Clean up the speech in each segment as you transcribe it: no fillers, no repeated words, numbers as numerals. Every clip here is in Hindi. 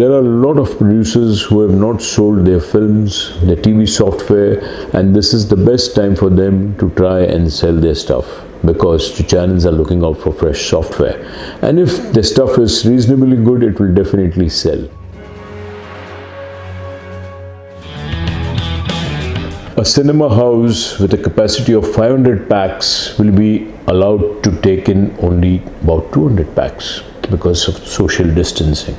there are a lot of producers who have not sold their films, their TV software, and this is the best time for them to try and sell their stuff, because the channels are looking out for fresh software, and if the stuff is reasonably good, it will definitely sell. A cinema house with a capacity of 500 packs will be allowed to take in only about 200 packs because of social distancing,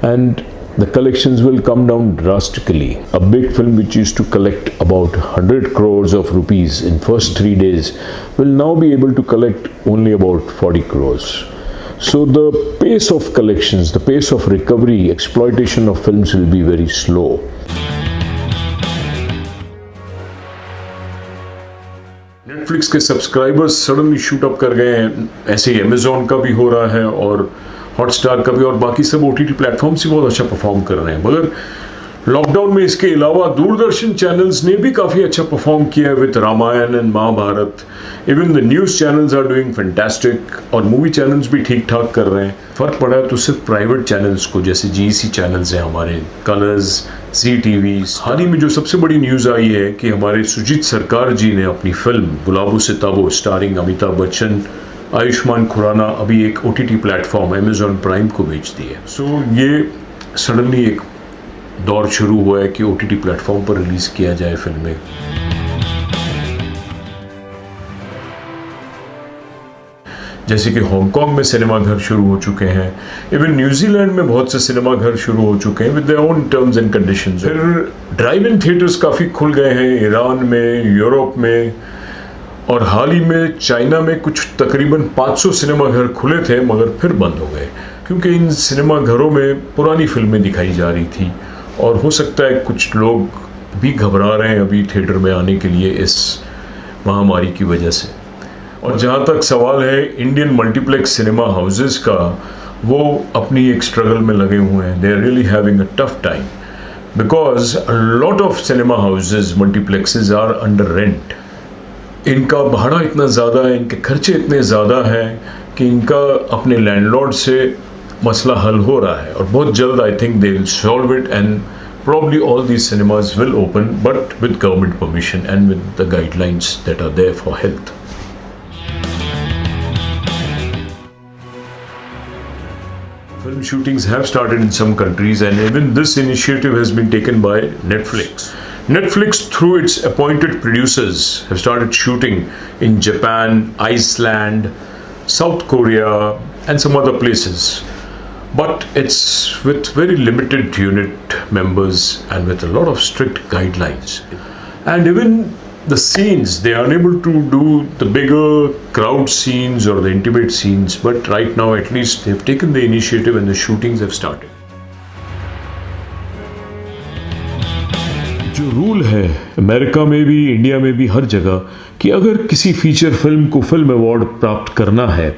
and the collections will come down drastically. A big film which used to collect about 100 crores of rupees in first 3 days will now be able to collect only about 40 crores. So the pace of collections, the pace of recovery, exploitation of films will be very slow. Netflix के सब्सक्राइबर्स सडनली शूट अप कर गए हैं, ऐसे ही अमेजोन का भी हो रहा है और हॉटस्टार का भी, और बाकी सब ओटीटी प्लेटफॉर्म्स भी बहुत अच्छा परफॉर्म कर रहे हैं। मगर लॉकडाउन में इसके अलावा दूरदर्शन चैनल्स ने भी काफ़ी अच्छा परफॉर्म किया है with Ramayan and Mahabharat. Even the news channels are doing fantastic, और मूवी चैनल्स भी ठीक ठाक कर रहे हैं। फ़र्क पड़ा है तो सिर्फ प्राइवेट चैनल्स को, जैसे जीईसी चैनल्स हैं हमारे, कलर्स, जी टीवी। हाल ही में जो सबसे बड़ी न्यूज़ आई है कि हमारे सुजीत सरकार जी ने अपनी फिल्म गुलाबो सिताबो स्टारिंग अमिताभ बच्चन, आयुष्मान खुराना अभी एक ओटीटी प्लेटफॉर्म अमेजॉन प्राइम को बेच दी है। सो ये सडनली एक दौर शुरू हुआ है कि ओटीटी प्लेटफॉर्म पर रिलीज किया जाए फिल्में। जैसे कि हांगकांग में सिनेमा घर शुरू हो चुके हैं, इवन न्यूजीलैंड में बहुत से सिनेमा घर शुरू हो चुके हैं with their own terms and conditions. फिर ड्राइव इन थिएटर्स काफ़ी खुल गए हैं ईरान में, यूरोप में, और हाल ही में चाइना में कुछ तकरीबन 500 सिनेमा घर खुले थे मगर फिर बंद हो गए, क्योंकि इन सिनेमा घरों में पुरानी फिल्में दिखाई जा रही थी, और हो सकता है कुछ लोग भी घबरा रहे हैं अभी थिएटर में आने के लिए इस महामारी की वजह से। और जहाँ तक सवाल है इंडियन मल्टीप्लेक्स सिनेमा हाउसेस का, वो अपनी एक स्ट्रगल में लगे हुए हैं। They are really having a tough time because a lot of cinema houses, multiplexes are under rent. इनका भाड़ा इतना ज़्यादा है, इनके खर्चे इतने ज़्यादा हैं कि इनका अपने लैंडलॉर्ड से मसला हल हो रहा है, और बहुत जल्द I think they will solve it, and probably all these cinemas will open, but with government permission and with the guidelines that are there for health. Film shootings have started in some countries, and even this initiative has been taken by Netflix. Netflix, through its appointed producers, have started shooting in Japan, Iceland, South Korea, and some other places. But it's with very limited unit members and with a lot of strict guidelines. And even the scenes, they are unable to do the bigger crowd scenes or the intimate scenes. But right now, at least, they've taken the initiative and the shootings have started. जो रूल है अमेरिका में भी, इंडिया में भी, हर जगह, कि अगर किसी फीचर फिल्म को फिल्म अवार्ड प्राप्त करना है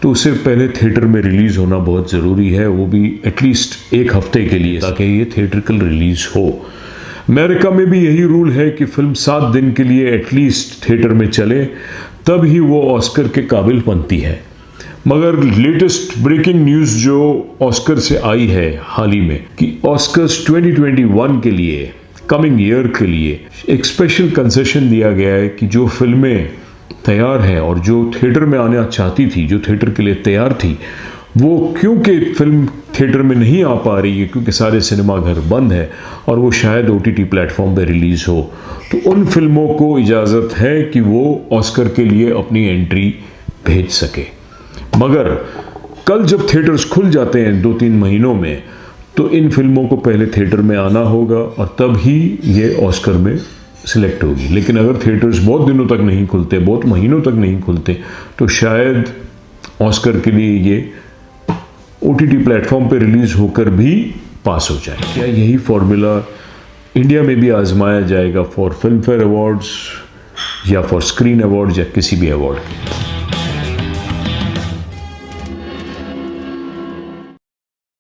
तो उससे पहले थिएटर में रिलीज़ होना बहुत ज़रूरी है, वो भी एटलीस्ट 1 हफ्ते के लिए, ताकि ये थिएट्रिकल रिलीज़ हो। अमेरिका में भी यही रूल है कि फिल्म 7 दिन के लिए एटलीस्ट थिएटर में चले, तब ही वो ऑस्कर के काबिल बनती है। मगर लेटेस्ट ब्रेकिंग न्यूज़ जो ऑस्कर से आई है हाल ही में, कि ऑस्कर्स 2021 के लिए, कमिंग ईयर के लिए एक स्पेशल कंसेशन दिया गया है कि जो फिल्में तैयार है और जो थिएटर में आना चाहती थी, जो थिएटर के लिए तैयार थी, वो क्योंकि फिल्म थिएटर में नहीं आ पा रही है क्योंकि सारे सिनेमा घर बंद है और वो शायद ओटीटी प्लेटफॉर्म पे रिलीज़ हो, तो उन फिल्मों को इजाज़त है कि वो ऑस्कर के लिए अपनी एंट्री भेज सके। मगर कल जब थिएटर्स खुल जाते हैं 2-3 महीनों में, तो इन फिल्मों को पहले थिएटर में आना होगा और तब ही ये ऑस्कर में सिलेक्ट होगी। लेकिन अगर थिएटर्स बहुत दिनों तक नहीं खुलते, बहुत महीनों तक नहीं खुलते, तो शायद ऑस्कर के लिए ये ओटीटी प्लेटफॉर्म पे रिलीज़ होकर भी पास हो जाए। क्या यही फॉर्मूला इंडिया में भी आजमाया जाएगा फॉर फिल्म फेयर अवार्ड्स या फॉर स्क्रीन अवार्ड्स या किसी भी अवार्ड के?